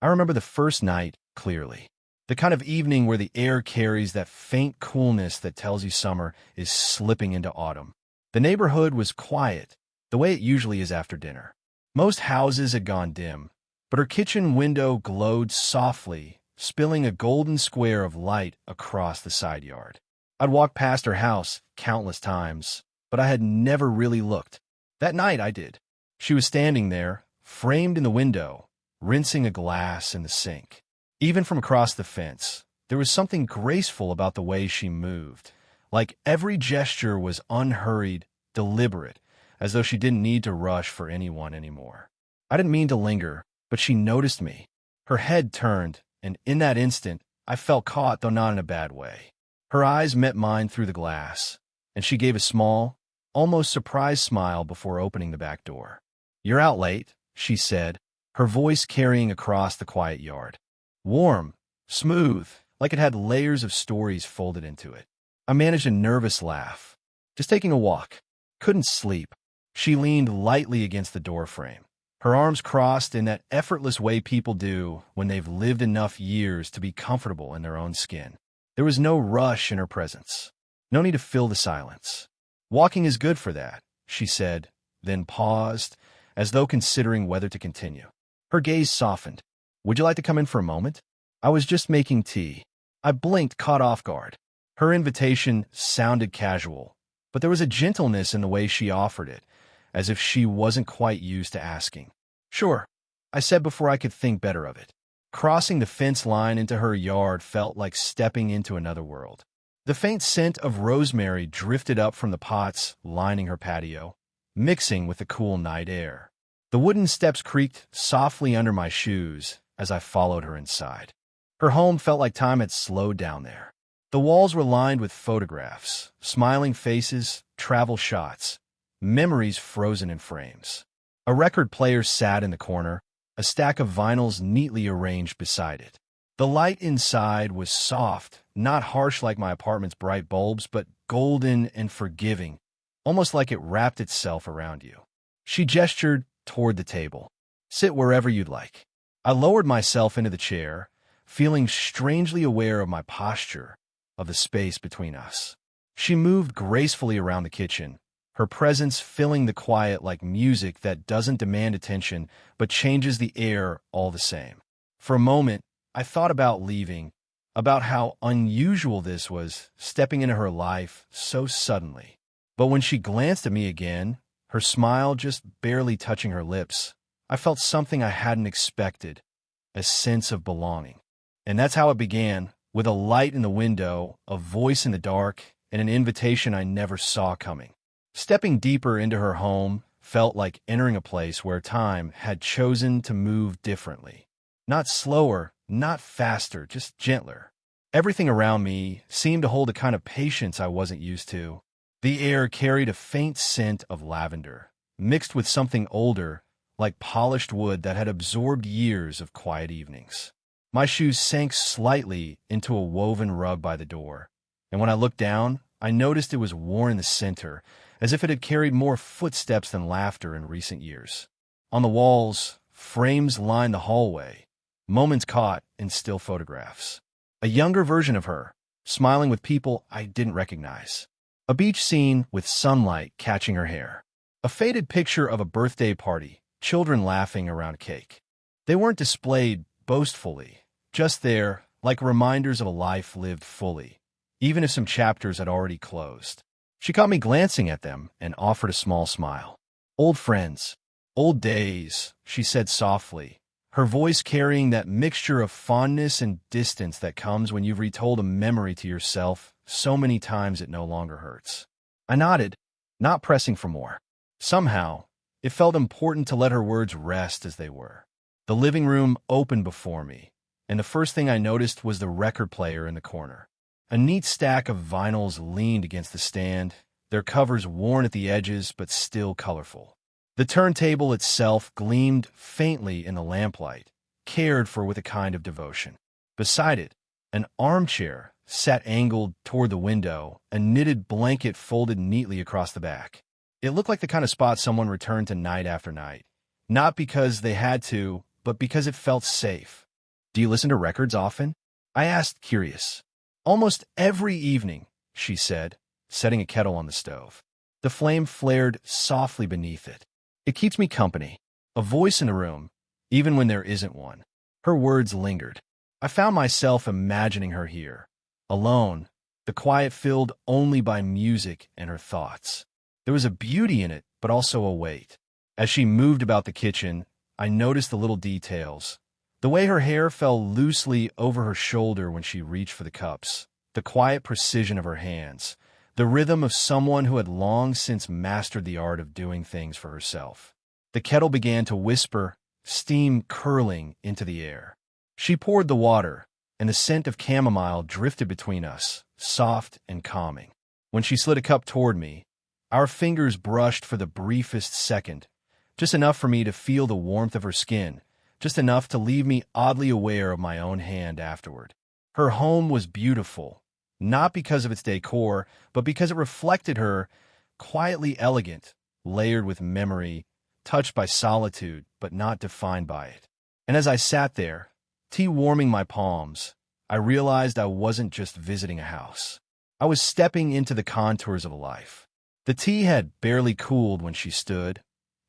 I remember the first night clearly. The kind of evening where the air carries that faint coolness that tells you summer is slipping into autumn. The neighborhood was quiet, the way it usually is after dinner. Most houses had gone dim, but her kitchen window glowed softly, spilling a golden square of light across the side yard. I'd walked past her house countless times, but I had never really looked. That night I did. She was standing there, framed in the window, rinsing a glass in the sink. Even from across the fence, there was something graceful about the way she moved. Like every gesture was unhurried, deliberate, as though she didn't need to rush for anyone anymore. I didn't mean to linger, but she noticed me. Her head turned, and in that instant, I felt caught, though not in a bad way. Her eyes met mine through the glass, and she gave a small, almost surprised smile before opening the back door. "You're out late," she said, her voice carrying across the quiet yard. Warm, smooth, like it had layers of stories folded into it. I managed a nervous laugh. "Just taking a walk. Couldn't sleep." She leaned lightly against the doorframe, her arms crossed in that effortless way people do when they've lived enough years to be comfortable in their own skin. There was no rush in her presence. No need to fill the silence. "Walking is good for that," she said, then paused, as though considering whether to continue. Her gaze softened. "Would you like to come in for a moment?" I was just making tea. I blinked, caught off guard. Her invitation sounded casual, but there was a gentleness in the way she offered it, as if she wasn't quite used to asking. "Sure," I said before I could think better of it. Crossing the fence line into her yard felt like stepping into another world. The faint scent of rosemary drifted up from the pots lining her patio, mixing with the cool night air. The wooden steps creaked softly under my shoes as I followed her inside. Her home felt like time had slowed down there. The walls were lined with photographs, smiling faces, travel shots, memories frozen in frames. A record player sat in the corner, a stack of vinyls neatly arranged beside it. The light inside was soft, not harsh like my apartment's bright bulbs, but golden and forgiving, almost like it wrapped itself around you. She gestured toward the table. "Sit wherever you'd like." I lowered myself into the chair, feeling strangely aware of my posture, of the space between us. She moved gracefully around the kitchen, her presence filling the quiet like music that doesn't demand attention but changes the air all the same. For a moment, I thought about leaving, about how unusual this was, stepping into her life so suddenly. But when she glanced at me again, her smile just barely touching her lips, I felt something I hadn't expected, a sense of belonging. And that's how it began, with a light in the window, a voice in the dark, and an invitation I never saw coming. Stepping deeper into her home felt like entering a place where time had chosen to move differently. Not slower, not faster, just gentler. Everything around me seemed to hold a kind of patience I wasn't used to. The air carried a faint scent of lavender, mixed with something older, like polished wood that had absorbed years of quiet evenings. My shoes sank slightly into a woven rug by the door, and when I looked down, I noticed it was worn in the center, as if it had carried more footsteps than laughter in recent years. On the walls, frames lined the hallway, moments caught in still photographs. A younger version of her, smiling with people I didn't recognize. A beach scene with sunlight catching her hair. A faded picture of a birthday party, children laughing around a cake. They weren't displayed boastfully, just there, like reminders of a life lived fully, even if some chapters had already closed. She caught me glancing at them and offered a small smile. "Old friends, old days," she said softly, her voice carrying that mixture of fondness and distance that comes when you've retold a memory to yourself so many times it no longer hurts. I nodded, not pressing for more. Somehow, it felt important to let her words rest as they were. The living room opened before me, and the first thing I noticed was the record player in the corner. A neat stack of vinyls leaned against the stand, their covers worn at the edges but still colorful. The turntable itself gleamed faintly in the lamplight, cared for with a kind of devotion. Beside it, an armchair sat angled toward the window, a knitted blanket folded neatly across the back. It looked like the kind of spot someone returned to night after night, not because they had to, but because it felt safe. Do you listen to records often? I asked, curious. Almost every evening, she said, setting a kettle on the stove. The flame flared softly beneath it. It keeps me company, a voice in the room, even when there isn't one. Her words lingered. I found myself imagining her here, alone, the quiet filled only by music and her thoughts. There was a beauty in it, but also a weight. As she moved about the kitchen, I noticed the little details. The way her hair fell loosely over her shoulder when she reached for the cups, the quiet precision of her hands, the rhythm of someone who had long since mastered the art of doing things for herself. The kettle began to whisper, steam curling into the air. She poured the water, and the scent of chamomile drifted between us, soft and calming. When she slid a cup toward me, our fingers brushed for the briefest second, just enough for me to feel the warmth of her skin, just enough to leave me oddly aware of my own hand afterward. Her home was beautiful, not because of its decor, but because it reflected her, quietly elegant, layered with memory, touched by solitude, but not defined by it. And as I sat there, tea warming my palms, I realized I wasn't just visiting a house. I was stepping into the contours of a life. The tea had barely cooled when she stood,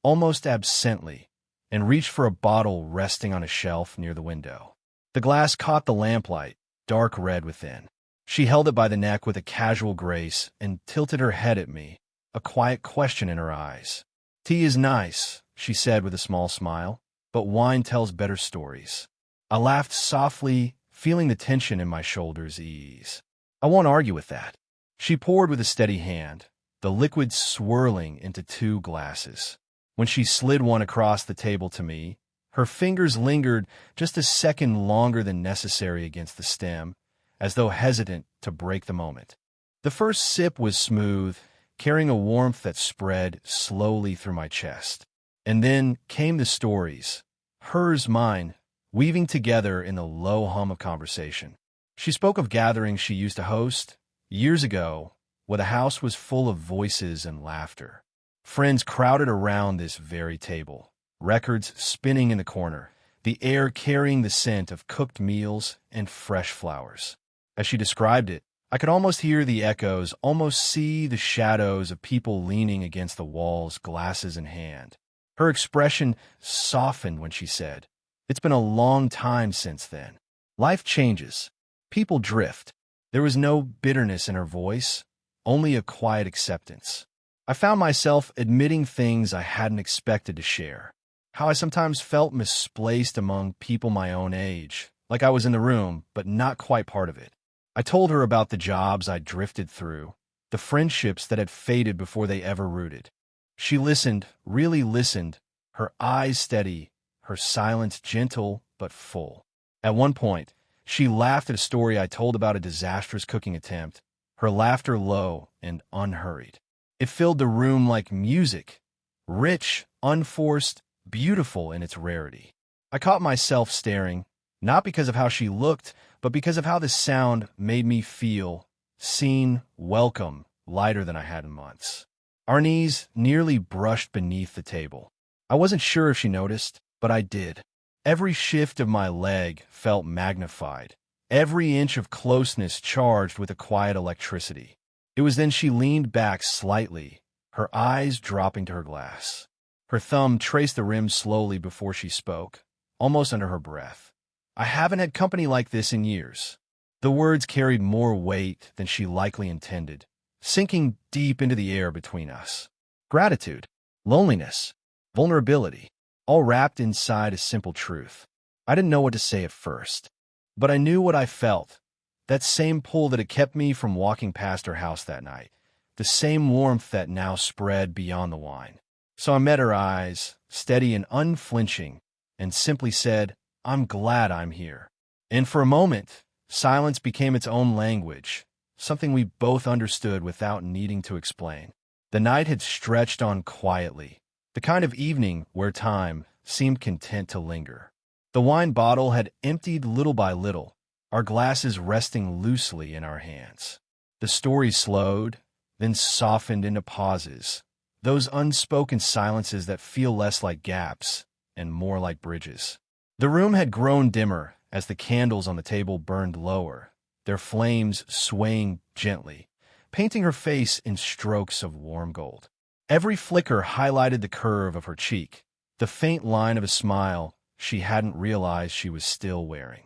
almost absently, and reached for a bottle resting on a shelf near the window. The glass caught the lamplight, dark red within. She held it by the neck with a casual grace and tilted her head at me, a quiet question in her eyes. "Tea is nice," she said with a small smile, "but wine tells better stories." I laughed softly, feeling the tension in my shoulders ease. "I won't argue with that." She poured with a steady hand, the liquid swirling into 2 glasses. When she slid one across the table to me, her fingers lingered just a second longer than necessary against the stem, as though hesitant to break the moment. The first sip was smooth, carrying a warmth that spread slowly through my chest. And then came the stories, hers, mine, weaving together in the low hum of conversation. She spoke of gatherings she used to host years ago, where the house was full of voices and laughter. Friends crowded around this very table, records spinning in the corner, the air carrying the scent of cooked meals and fresh flowers. As she described it, I could almost hear the echoes, almost see the shadows of people leaning against the walls, glasses in hand. Her expression softened when she said, "It's been a long time since then. Life changes. People drift." There was no bitterness in her voice, only a quiet acceptance. I found myself admitting things I hadn't expected to share. How I sometimes felt misplaced among people my own age, like I was in the room, but not quite part of it. I told her about the jobs I'd drifted through, the friendships that had faded before they ever rooted. She listened, really listened, her eyes steady, her silence gentle but full. At one point, she laughed at a story I told about a disastrous cooking attempt, her laughter low and unhurried. It filled the room like music, rich, unforced, beautiful in its rarity. I caught myself staring, not because of how she looked, but because of how the sound made me feel seen, welcome, lighter than I had in months. Our knees nearly brushed beneath the table. I wasn't sure if she noticed, but I did. Every shift of my leg felt magnified, every inch of closeness charged with a quiet electricity. It was then she leaned back slightly, her eyes dropping to her glass. Her thumb traced the rim slowly before she spoke, almost under her breath. "I haven't had company like this in years." The words carried more weight than she likely intended, sinking deep into the air between us. Gratitude, loneliness, vulnerability, all wrapped inside a simple truth. I didn't know what to say at first, but I knew what I felt. That same pull that had kept me from walking past her house that night. The same warmth that now spread beyond the wine. So I met her eyes, steady and unflinching, and simply said, "I'm glad I'm here." And for a moment, silence became its own language, something we both understood without needing to explain. The night had stretched on quietly, the kind of evening where time seemed content to linger. The wine bottle had emptied little by little, our glasses resting loosely in our hands. The story slowed, then softened into pauses, those unspoken silences that feel less like gaps and more like bridges. The room had grown dimmer, as the candles on the table burned lower, their flames swaying gently, painting her face in strokes of warm gold. Every flicker highlighted the curve of her cheek, the faint line of a smile she hadn't realized she was still wearing.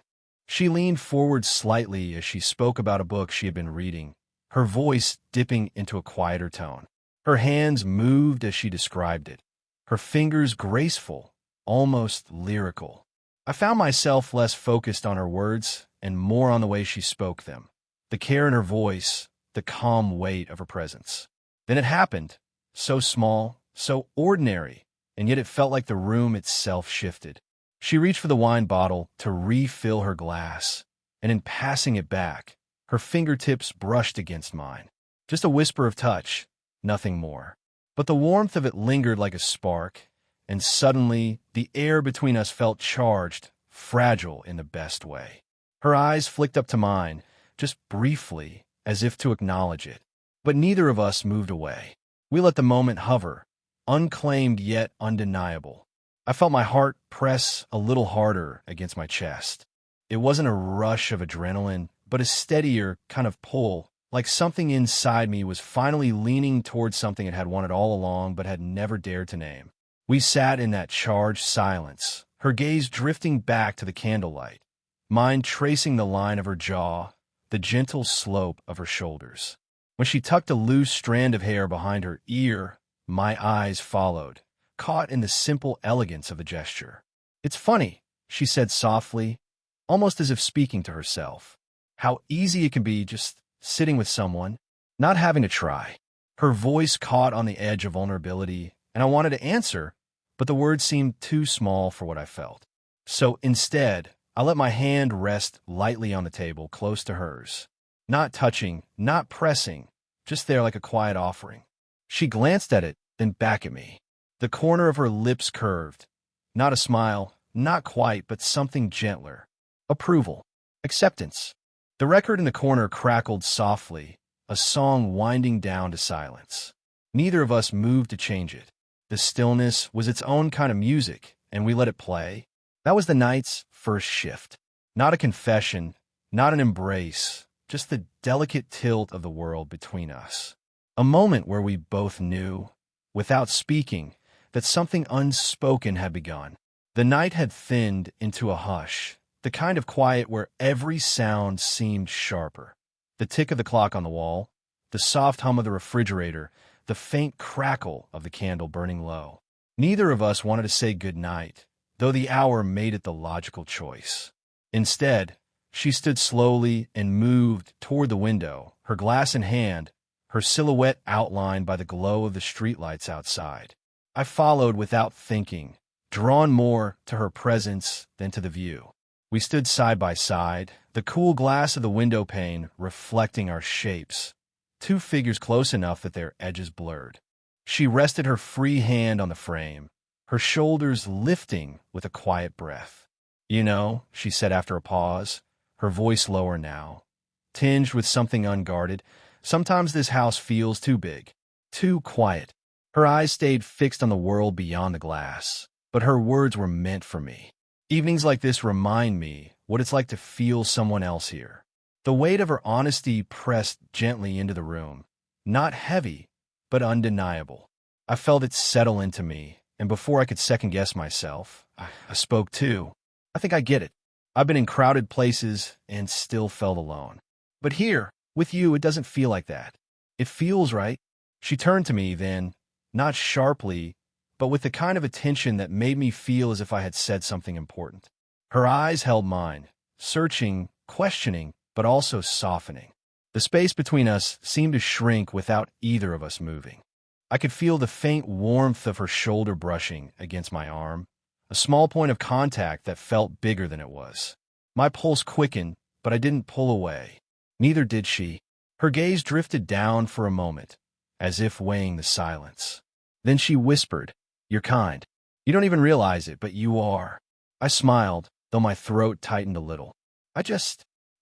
She leaned forward slightly as she spoke about a book she had been reading, her voice dipping into a quieter tone. Her hands moved as she described it, her fingers graceful, almost lyrical. I found myself less focused on her words and more on the way she spoke them, the care in her voice, the calm weight of her presence. Then it happened, so small, so ordinary, and yet it felt like the room itself shifted. She reached for the wine bottle to refill her glass, and in passing it back, her fingertips brushed against mine. Just a whisper of touch, nothing more. But the warmth of it lingered like a spark, and suddenly the air between us felt charged, fragile in the best way. Her eyes flicked up to mine, just briefly, as if to acknowledge it. But neither of us moved away. We let the moment hover, unclaimed yet undeniable. I felt my heart press a little harder against my chest. It wasn't a rush of adrenaline, but a steadier kind of pull, like something inside me was finally leaning towards something it had wanted all along but had never dared to name. We sat in that charged silence, her gaze drifting back to the candlelight, mine tracing the line of her jaw, the gentle slope of her shoulders. When she tucked a loose strand of hair behind her ear, my eyes followed, caught in the simple elegance of the gesture. "It's funny," she said softly, almost as if speaking to herself, "how easy it can be just sitting with someone, not having to try." Her voice caught on the edge of vulnerability, and I wanted to answer, but the words seemed too small for what I felt. So instead, I let my hand rest lightly on the table close to hers, not touching, not pressing, just there like a quiet offering. She glanced at it, then back at me. The corner of her lips curved. Not a smile, not quite, but something gentler. Approval. Acceptance. The record in the corner crackled softly, a song winding down to silence. Neither of us moved to change it. The stillness was its own kind of music, and we let it play. That was the night's first shift. Not a confession, not an embrace, just the delicate tilt of the world between us. A moment where we both knew, without speaking, that something unspoken had begun. The night had thinned into a hush, the kind of quiet where every sound seemed sharper. The tick of the clock on the wall, the soft hum of the refrigerator, the faint crackle of the candle burning low. Neither of us wanted to say good night, though the hour made it the logical choice. Instead, she stood slowly and moved toward the window, her glass in hand, her silhouette outlined by the glow of the streetlights outside. I followed without thinking, drawn more to her presence than to the view. We stood side by side, the cool glass of the window pane reflecting our shapes, two figures close enough that their edges blurred. She rested her free hand on the frame, her shoulders lifting with a quiet breath. "You know," she said after a pause, her voice lower now, tinged with something unguarded, "sometimes this house feels too big, too quiet." Her eyes stayed fixed on the world beyond the glass, but her words were meant for me. Evenings like this remind me what it's like to feel someone else here. The weight of her honesty pressed gently into the room, not heavy, but undeniable. I felt it settle into me, and before I could second-guess myself, I spoke too. "I think I get it. I've been in crowded places and still felt alone. But here, with you, it doesn't feel like that. It feels right." She turned to me then, not sharply, but with the kind of attention that made me feel as if I had said something important. Her eyes held mine, searching, questioning, but also softening. The space between us seemed to shrink without either of us moving. I could feel the faint warmth of her shoulder brushing against my arm, a small point of contact that felt bigger than it was. My pulse quickened, but I didn't pull away. Neither did she. Her gaze drifted down for a moment, as if weighing the silence. Then she whispered, "You're kind. You don't even realize it, but you are." I smiled, though my throat tightened a little.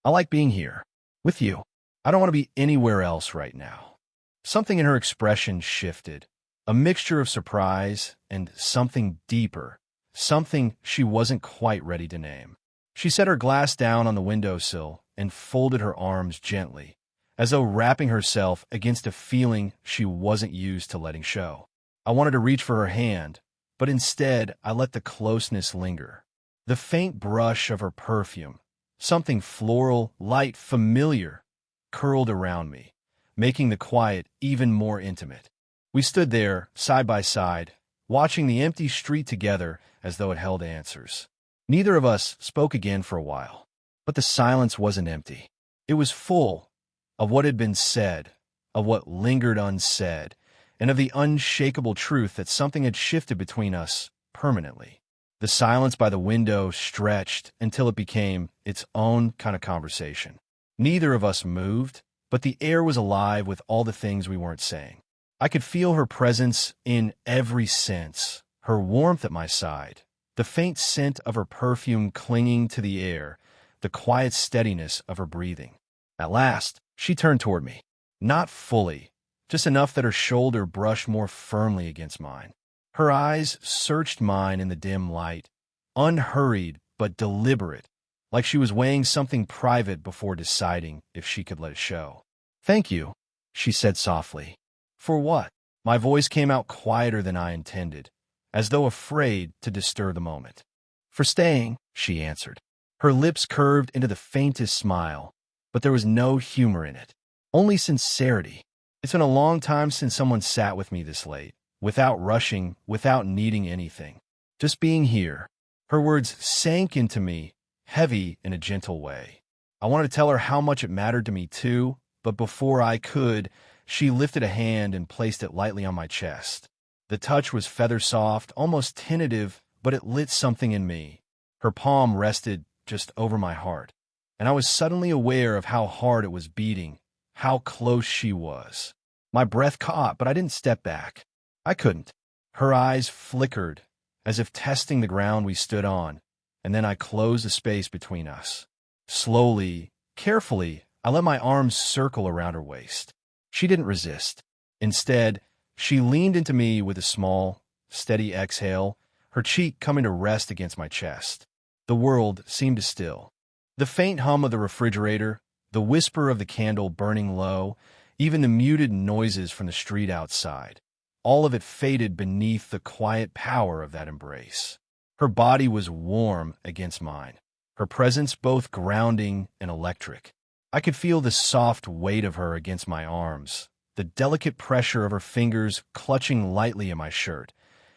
I like being here, with you. I don't want to be anywhere else right now." Something in her expression shifted, a mixture of surprise and something deeper, something she wasn't quite ready to name. She set her glass down on the windowsill and folded her arms gently, as though wrapping herself against a feeling she wasn't used to letting show. I wanted to reach for her hand, but instead I let the closeness linger. The faint brush of her perfume, something floral, light, familiar, curled around me, making the quiet even more intimate. We stood there, side by side, watching the empty street together as though it held answers. Neither of us spoke again for a while, but the silence wasn't empty. It was full of what had been said, of what lingered unsaid, and of the unshakable truth that something had shifted between us permanently. The silence by the window stretched until it became its own kind of conversation. Neither of us moved, but the air was alive with all the things we weren't saying. I could feel her presence in every sense, her warmth at my side, the faint scent of her perfume clinging to the air, the quiet steadiness of her breathing. At last, she turned toward me. Not fully, just enough that her shoulder brushed more firmly against mine. Her eyes searched mine in the dim light, unhurried but deliberate, like she was weighing something private before deciding if she could let it show. "Thank you," she said softly. "For what?" My voice came out quieter than I intended, as though afraid to disturb the moment. "For staying," she answered. Her lips curved into the faintest smile, but there was no humor in it, only sincerity. It's been a long time since someone sat with me this late, without rushing, without needing anything, just being here. Her words sank into me, heavy in a gentle way. I wanted to tell her how much it mattered to me too, but before I could, she lifted a hand and placed it lightly on my chest. The touch was feather-soft, almost tentative, but it lit something in me. Her palm rested just over my heart, and I was suddenly aware of how hard it was beating, how close she was. My breath caught, but I didn't step back. I couldn't. Her eyes flickered, as if testing the ground we stood on, and then I closed the space between us. Slowly, carefully, I let my arms circle around her waist. She didn't resist. Instead, she leaned into me with a small, steady exhale, her cheek coming to rest against my chest. The world seemed to still. The faint hum of the refrigerator, the whisper of the candle burning low, even the muted noises from the street outside, all of it faded beneath the quiet power of that embrace. Her body was warm against mine, her presence both grounding and electric. I could feel the soft weight of her against my arms, the delicate pressure of her fingers clutching lightly at my shirt,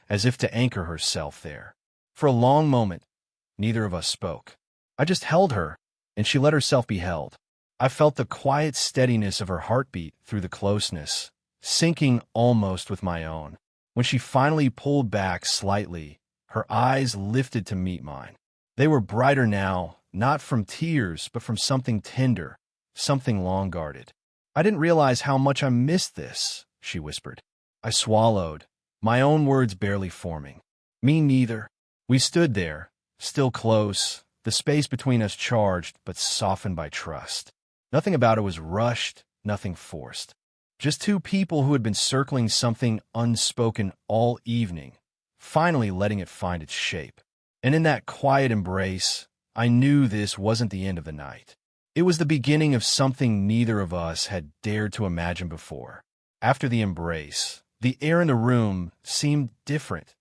as if to anchor herself there. For a long moment, neither of us spoke. I just held her, and she let herself be held. I felt the quiet steadiness of her heartbeat through the closeness, syncing almost with my own. When she finally pulled back slightly, her eyes lifted to meet mine. They were brighter now, not from tears, but from something tender, something long guarded. "I didn't realize how much I missed this," she whispered. I swallowed, my own words barely forming. "Me neither." We stood there, still close, the space between us charged but softened by trust. Nothing about it was rushed, nothing forced. Just two people who had been circling something unspoken all evening, finally letting it find its shape. And in that quiet embrace, I knew this wasn't the end of the night. It was the beginning of something neither of us had dared to imagine before. After the embrace, the air in the room seemed different,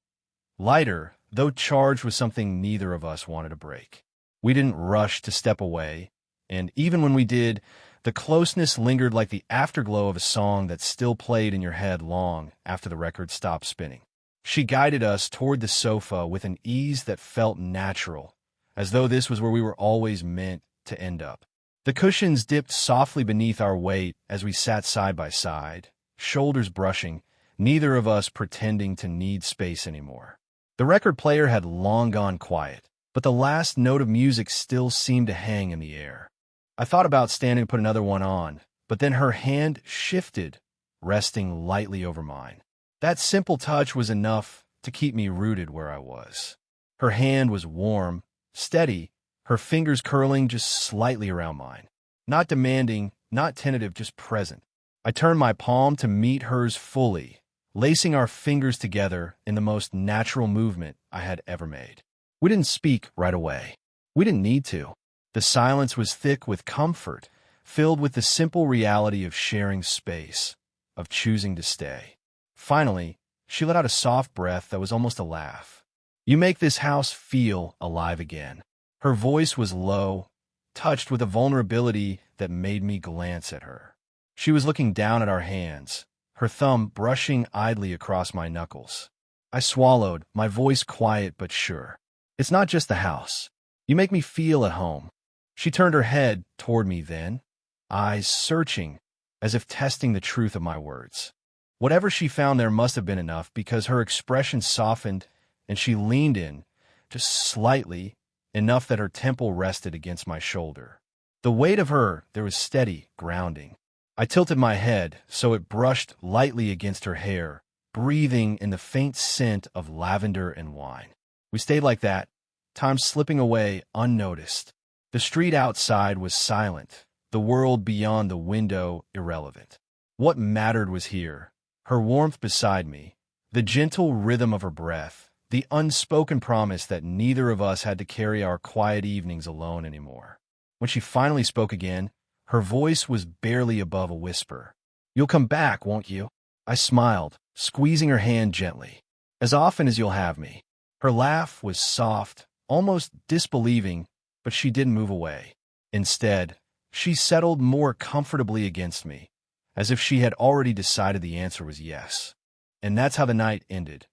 lighter, though charged with something neither of us wanted to break. We didn't rush to step away, and even when we did, the closeness lingered like the afterglow of a song that still played in your head long after the record stopped spinning. She guided us toward the sofa with an ease that felt natural, as though this was where we were always meant to end up. The cushions dipped softly beneath our weight as we sat side by side, shoulders brushing, neither of us pretending to need space anymore. The record player had long gone quiet, but the last note of music still seemed to hang in the air. I thought about standing to put another one on, but then her hand shifted, resting lightly over mine. That simple touch was enough to keep me rooted where I was. Her hand was warm, steady, her fingers curling just slightly around mine. Not demanding, not tentative, just present. I turned my palm to meet hers fully, lacing our fingers together in the most natural movement I had ever made. We didn't speak right away. We didn't need to. The silence was thick with comfort, filled with the simple reality of sharing space, of choosing to stay. Finally, she let out a soft breath that was almost a laugh. You make this house feel alive again. Her voice was low, touched with a vulnerability that made me glance at her. She was looking down at our hands, her thumb brushing idly across my knuckles. I swallowed, my voice quiet but sure. It's not just the house. You make me feel at home. She turned her head toward me then, eyes searching, as if testing the truth of my words. Whatever she found there must have been enough, because her expression softened and she leaned in, just slightly, enough that her temple rested against my shoulder. The weight of her there was steady, grounding. I tilted my head so it brushed lightly against her hair, breathing in the faint scent of lavender and wine. We stayed like that, time slipping away unnoticed. The street outside was silent, the world beyond the window irrelevant. What mattered was here, her warmth beside me, the gentle rhythm of her breath, the unspoken promise that neither of us had to carry our quiet evenings alone anymore. When she finally spoke again, her voice was barely above a whisper. "You'll come back, won't you?" I smiled, squeezing her hand gently. "As often as you'll have me." Her laugh was soft, almost disbelieving, but she didn't move away. Instead, she settled more comfortably against me, as if she had already decided the answer was yes. And that's how the night ended.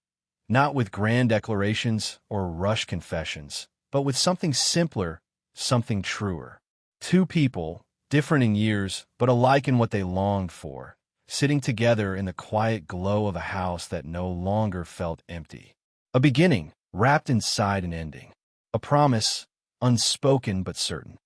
Not with grand declarations or rushed confessions, but with something simpler, something truer. Two people, different in years, but alike in what they longed for, sitting together in the quiet glow of a house that no longer felt empty. A beginning, wrapped inside an ending. A promise, unspoken but certain.